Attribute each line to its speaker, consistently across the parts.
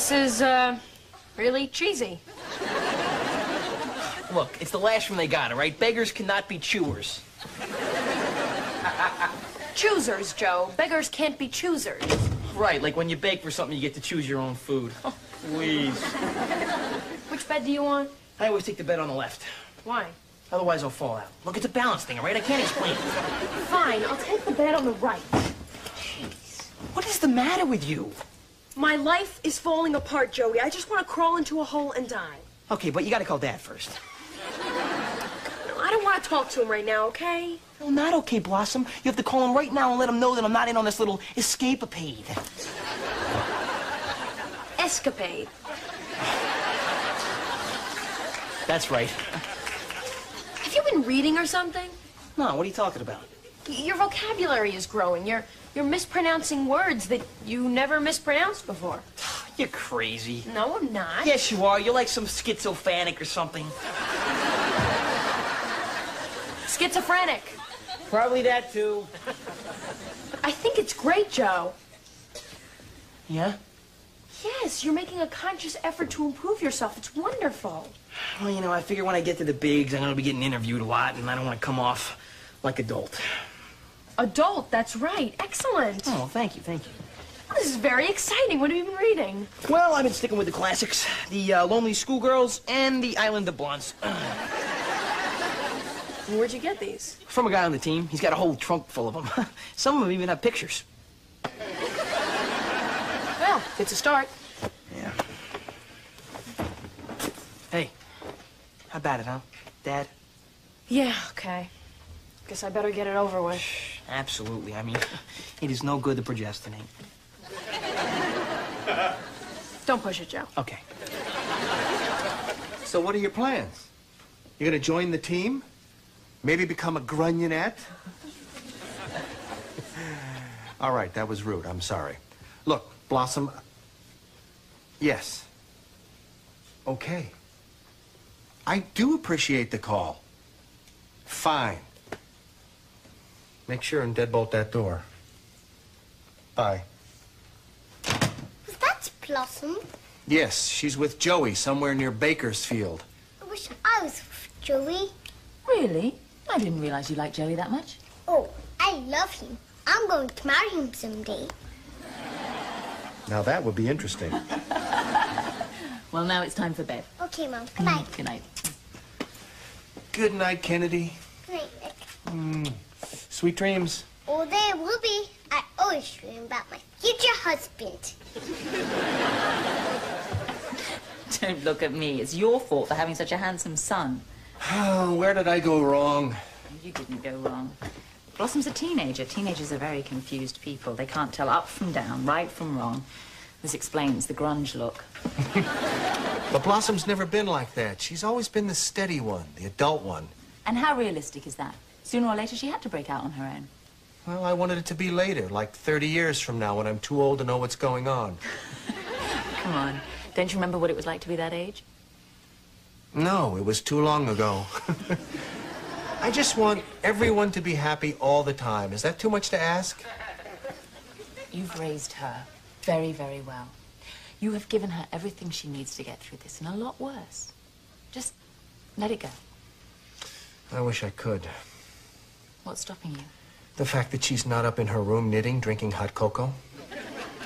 Speaker 1: This is, really cheesy.
Speaker 2: Look, it's the last one they got, all right? Beggars cannot be chewers.
Speaker 1: Choosers, Joe. Beggars can't be choosers.
Speaker 2: Right, like when you beg for something, you get to choose your own food. Oh, please.
Speaker 1: Which bed do you want?
Speaker 2: I always take the bed on the left.
Speaker 1: Why?
Speaker 2: Otherwise, I'll fall out. Look, it's a balance thing, all right? I can't explain it.
Speaker 1: Fine, I'll take the bed on the right.
Speaker 2: Jeez. What is the matter with you?
Speaker 1: My life is falling apart, Joey. I just want to crawl into a hole and die.
Speaker 2: Okay, but you gotta call Dad first.
Speaker 1: I don't want to talk to him right now, okay?
Speaker 2: No, not okay, Blossom. You have to call him right now and let him know that I'm not in on this little escapade.
Speaker 1: Escapade.
Speaker 2: That's right.
Speaker 1: Have you been reading or something?
Speaker 2: No, what are you talking about?
Speaker 1: Your vocabulary is growing. You're mispronouncing words that you never mispronounced before.
Speaker 2: You're crazy.
Speaker 1: No, I'm not.
Speaker 2: Yes, you are. You're like some schizophrenic or something.
Speaker 1: Schizophrenic.
Speaker 2: Probably that, too.
Speaker 1: I think it's great, Joe.
Speaker 2: Yeah?
Speaker 1: Yes, you're making a conscious effort to improve yourself. It's wonderful.
Speaker 2: Well, you know, I figure when I get to the bigs, I'm going to be getting interviewed a lot, and I don't want to come off like adult.
Speaker 1: Adult, that's right. Excellent.
Speaker 2: Oh, thank you, thank you.
Speaker 1: This is very exciting. What have you been reading?
Speaker 2: Well, I've been sticking with the classics. The Lonely Schoolgirls and The Island of Blondes.
Speaker 1: Where'd you get these?
Speaker 2: From a guy on the team. He's got a whole trunk full of them. Some of them even have pictures.
Speaker 1: Well, it's a start.
Speaker 2: Yeah. Hey, how about it, huh, Dad?
Speaker 1: Yeah, okay. Guess I better get it over with.
Speaker 2: Absolutely. I mean, it is no good to procrastinate.
Speaker 1: Don't push it, Joe.
Speaker 2: Okay.
Speaker 3: So what are your plans? You're gonna join the team? Maybe become a grugnonette? All right, that was rude. I'm sorry. Look, Blossom. Yes. Okay. I do appreciate the call. Fine. Make sure and deadbolt that door. Bye.
Speaker 4: That's Blossom.
Speaker 3: Yes, she's with Joey somewhere near Bakersfield.
Speaker 4: I wish I was with Joey.
Speaker 5: Really? I didn't realize you liked Joey that much.
Speaker 4: Oh, I love him. I'm going to marry him someday.
Speaker 3: Now that would be interesting.
Speaker 5: Well, now it's time for bed.
Speaker 4: Okay, Mom. Good night.
Speaker 5: Good night.
Speaker 3: Good night, Kennedy.
Speaker 4: Good night, Nick.
Speaker 3: Sweet dreams.
Speaker 4: Oh, there will be. I always dream about my future husband.
Speaker 5: Don't look at me. It's your fault for having such a handsome son.
Speaker 3: Oh, where did I go wrong?
Speaker 5: You didn't go wrong. Blossom's a teenager. Teenagers are very confused people. They can't tell up from down, right from wrong. This explains the grunge look.
Speaker 3: But Blossom's never been like that. She's always been the steady one, the adult one.
Speaker 5: And how realistic is that? Sooner or later, she had to break out on her own.
Speaker 3: Well, I wanted it to be later, like 30 years from now when I'm too old to know what's going on.
Speaker 5: Come on. Don't you remember what it was like to be that age?
Speaker 3: No, it was too long ago. I just want everyone to be happy all the time. Is that too much to ask?
Speaker 5: You've raised her very, very well. You have given her everything she needs to get through this, and a lot worse. Just let it go.
Speaker 3: I wish I could.
Speaker 5: What's stopping you?
Speaker 3: The fact that she's not up in her room knitting, drinking hot cocoa.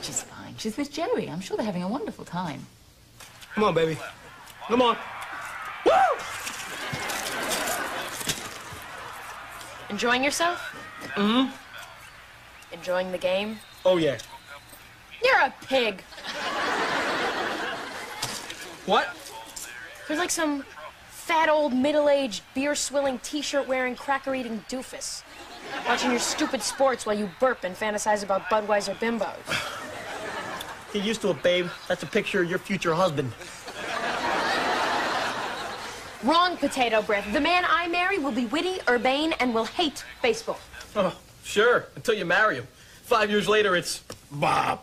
Speaker 5: She's fine. She's with Joey. I'm sure they're having a wonderful time.
Speaker 2: Come on, baby. Come on. Woo!
Speaker 1: Enjoying yourself?
Speaker 2: Mm-hmm.
Speaker 1: Enjoying the game?
Speaker 2: Oh, yeah.
Speaker 1: You're a pig.
Speaker 2: What?
Speaker 1: You're like some fat old middle-aged beer-swilling t-shirt-wearing cracker-eating doofus. Watching your stupid sports while you burp and fantasize about Budweiser bimbos.
Speaker 2: Get used to it, babe. That's a picture of your future husband.
Speaker 1: Wrong, potato breath. The man I marry will be witty, urbane, and will hate baseball.
Speaker 2: Oh, sure, until you marry him. 5 years later, it's Bob.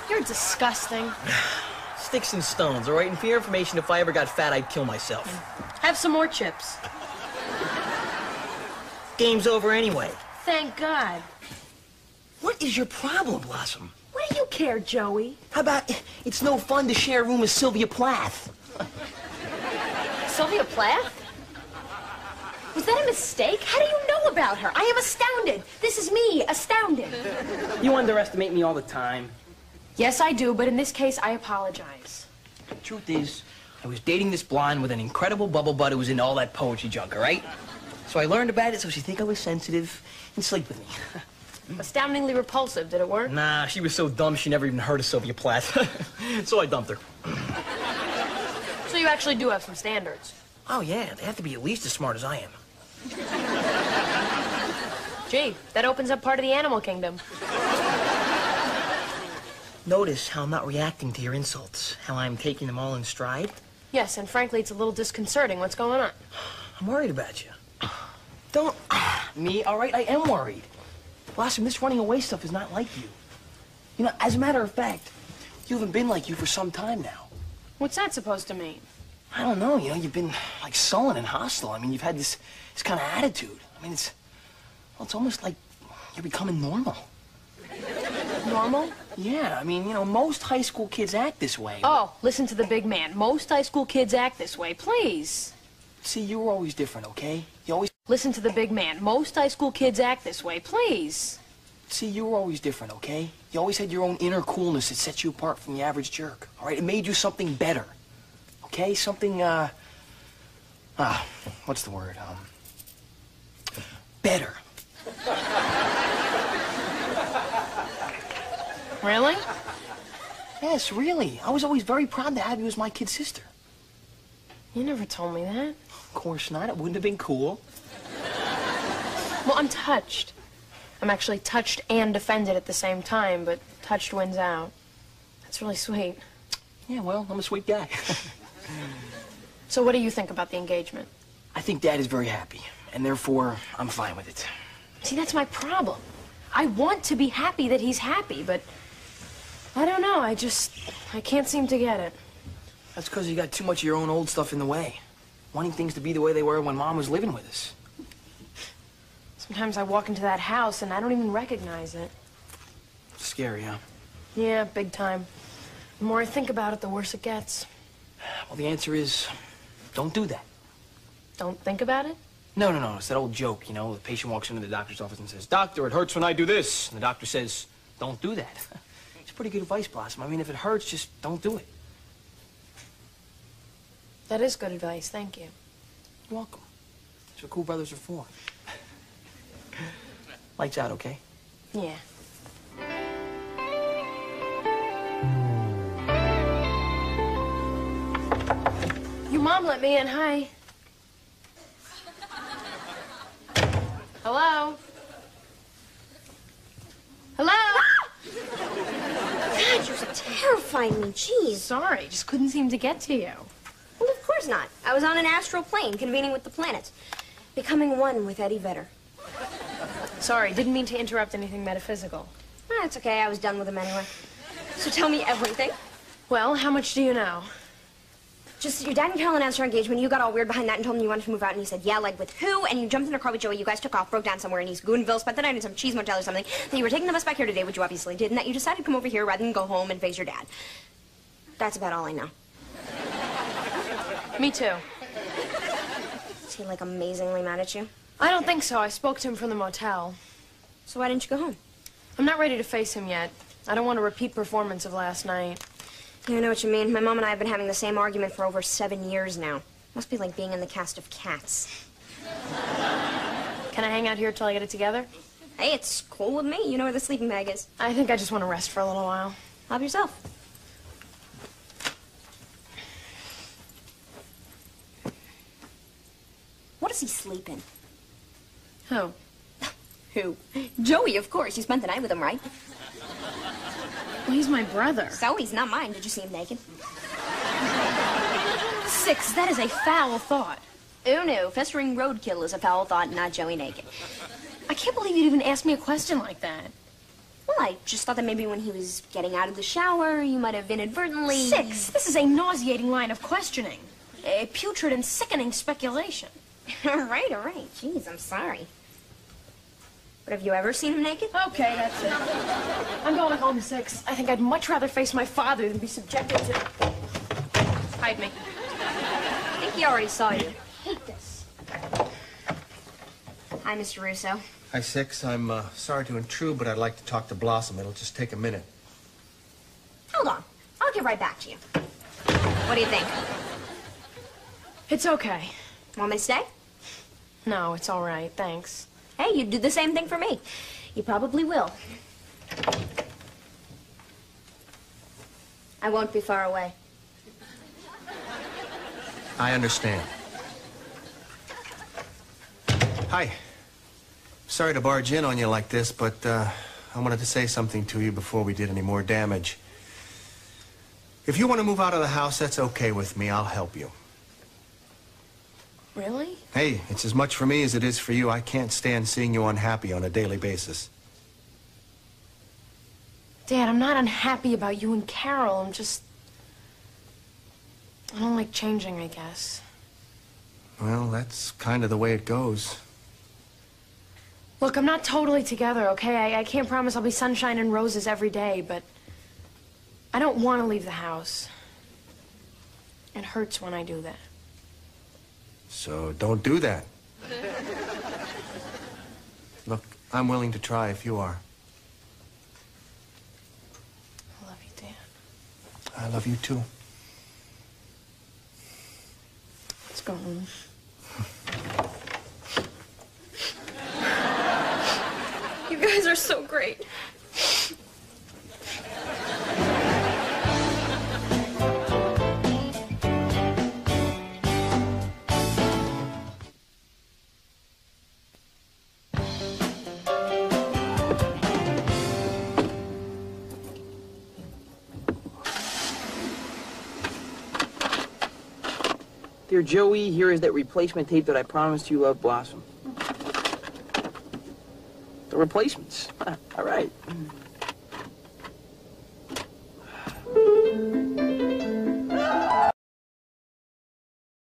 Speaker 1: You're disgusting.
Speaker 2: Sticks and stones, all right? And for your information, if I ever got fat, I'd kill myself.
Speaker 1: Have some more chips.
Speaker 2: Game's over anyway.
Speaker 1: Thank God.
Speaker 2: What is your problem, Blossom?
Speaker 1: What do you care, Joey?
Speaker 2: How about it's no fun to share a room with Sylvia Plath?
Speaker 1: Sylvia Plath? Was that a mistake? How do you know about her? I am astounded. This is me, astounded.
Speaker 2: You underestimate me all the time.
Speaker 1: Yes, I do, but in this case, I apologize.
Speaker 2: The truth is, I was dating this blonde with an incredible bubble butt who was into all that poetry junk, all right? So I learned about it so she'd think I was sensitive and sleep with me.
Speaker 1: Astoundingly repulsive. Did it work?
Speaker 2: Nah, she was so dumb she never even heard of Sylvia Plath. So I dumped her.
Speaker 1: So you actually do have some standards.
Speaker 2: Oh, yeah, they have to be at least as smart as I am.
Speaker 1: Gee, that opens up part of the animal kingdom.
Speaker 2: Notice how I'm not reacting to your insults, how I'm taking them all in stride.
Speaker 1: Yes, and frankly, it's a little disconcerting. What's going on?
Speaker 2: I'm worried about you. Don't... Me, all right? I am worried. Blossom, this running away stuff is not like you. You know, as a matter of fact, you haven't been like you for some time now.
Speaker 1: What's that supposed to mean?
Speaker 2: I don't know, you know, you've been, like, sullen and hostile. I mean, you've had this kind of attitude. I mean, it's almost like you're becoming normal.
Speaker 1: Normal?
Speaker 2: Yeah, I mean, you know, most high school kids act this way.
Speaker 1: Oh, listen to the big man. Most high school kids act this way. Please.
Speaker 2: See, you were always different, okay? You always...
Speaker 1: Listen to the big man. Most high school kids act this way. Please.
Speaker 2: See, you were always different, okay? You always had your own inner coolness that set you apart from the average jerk, all right? It made you something better, okay? Something, what's the word? Better.
Speaker 1: Really?
Speaker 2: Yes, really. I was always very proud to have you as my kid sister.
Speaker 1: You never told me that.
Speaker 2: Of course not. It wouldn't have been cool.
Speaker 1: Well, I'm touched. I'm actually touched and offended at the same time, but touched wins out. That's really sweet.
Speaker 2: Yeah, well, I'm a sweet guy.
Speaker 1: So what do you think about the engagement?
Speaker 2: I think Dad is very happy, and therefore, I'm fine with it.
Speaker 1: See, that's my problem. I want to be happy that he's happy, but I don't know. I can't seem to get it.
Speaker 2: That's because you got too much of your own old stuff in the way. Wanting things to be the way they were when Mom was living with us.
Speaker 1: Sometimes I walk into that house and I don't even recognize it.
Speaker 2: Scary, huh?
Speaker 1: Yeah, big time. The more I think about it, the worse it gets.
Speaker 2: Well, the answer is, don't do that.
Speaker 1: Don't think about it?
Speaker 2: No. It's that old joke, you know, the patient walks into the doctor's office and says, "Doctor, it hurts when I do this." And the doctor says, "Don't do that." It's pretty good advice, Blossom. I mean, if it hurts, just don't do it.
Speaker 1: That is good advice, thank you.
Speaker 2: You're welcome. That's what cool brothers are for. Lights out, okay?
Speaker 1: Yeah. Your mom let me in. Hi. Hello? Hello?
Speaker 6: God, you're terrifying me. Jeez.
Speaker 1: Sorry, just couldn't seem to get to you.
Speaker 6: Well, of course not. I was on an astral plane, convening with the planets. Becoming one with Eddie Vedder.
Speaker 1: Sorry, didn't mean to interrupt anything metaphysical.
Speaker 6: It's okay. I was done with him anyway. So tell me everything.
Speaker 1: Well, how much do you know?
Speaker 6: Just that your dad and Carol announced our engagement. You got all weird behind that and told him you wanted to move out. And he said, yeah, like with who? And you jumped in a car with Joey. You guys took off, broke down somewhere in East Goonville, spent the night in some cheese motel or something. That you were taking the bus back here today, which you obviously did, and that you decided to come over here rather than go home and face your dad. That's about all I know.
Speaker 1: Me too.
Speaker 6: Is he, like, amazingly mad at you?
Speaker 1: I don't think so. I spoke to him from the motel.
Speaker 6: So why didn't you go home?
Speaker 1: I'm not ready to face him yet. I don't want a repeat performance of last night.
Speaker 6: Yeah, I know what you mean. My mom and I have been having the same argument for over 7 years now. Must be like being in the cast of Cats.
Speaker 1: Can I hang out here till I get it together?
Speaker 6: Hey, it's cool with me. You know where the sleeping bag is.
Speaker 1: I think I just want to rest for a little while.
Speaker 6: Help yourself. What does he sleep in?
Speaker 1: Who?
Speaker 6: Who? Joey, of course. You spent the night with him, right?
Speaker 1: Well, he's my brother.
Speaker 6: So he's not mine. Did you see him naked?
Speaker 1: 6, that is a foul thought.
Speaker 6: Oh, no. Festering roadkill is a foul thought, not Joey naked.
Speaker 1: I can't believe you'd even ask me a question like that.
Speaker 6: Well, I just thought that maybe when he was getting out of the shower, you might have inadvertently...
Speaker 1: 6, this is a nauseating line of questioning. A putrid and sickening speculation.
Speaker 6: all right. Jeez, I'm sorry. But have you ever seen him naked?
Speaker 1: Okay, that's it. I'm going home, 6. I think I'd much rather face my father than be subjected to... Hide me.
Speaker 6: I think he already saw you.
Speaker 1: I hate this.
Speaker 6: Hi, Mr. Russo.
Speaker 3: Hi, Six. I'm sorry to intrude, but I'd like to talk to Blossom. It'll just take a minute.
Speaker 6: Hold on. I'll get right back to you. What do you think?
Speaker 1: It's okay.
Speaker 6: Want me to stay?
Speaker 1: No, it's all right, thanks.
Speaker 6: Hey, you'd do the same thing for me. You probably will. I won't be far away.
Speaker 3: I understand. Hi. Sorry to barge in on you like this, but I wanted to say something to you before we did any more damage. If you want to move out of the house, that's okay with me. I'll help you.
Speaker 1: Really?
Speaker 3: Hey, it's as much for me as it is for you. I can't stand seeing you unhappy on a daily basis.
Speaker 1: Dad, I'm not unhappy about you and Carol. I'm just... I don't like changing, I guess.
Speaker 3: Well, that's kind of the way it goes.
Speaker 1: Look, I'm not totally together, okay? I can't promise I'll be sunshine and roses every day, but... I don't want to leave the house. It hurts when I do that.
Speaker 3: So don't do that. Look, I'm willing to try if you are.
Speaker 1: I love you, Dad.
Speaker 3: I love you too.
Speaker 1: Let's go home.
Speaker 6: You guys are so great.
Speaker 2: Dear Joey, here is that replacement tape that I promised you of Blossom. The replacements. All right.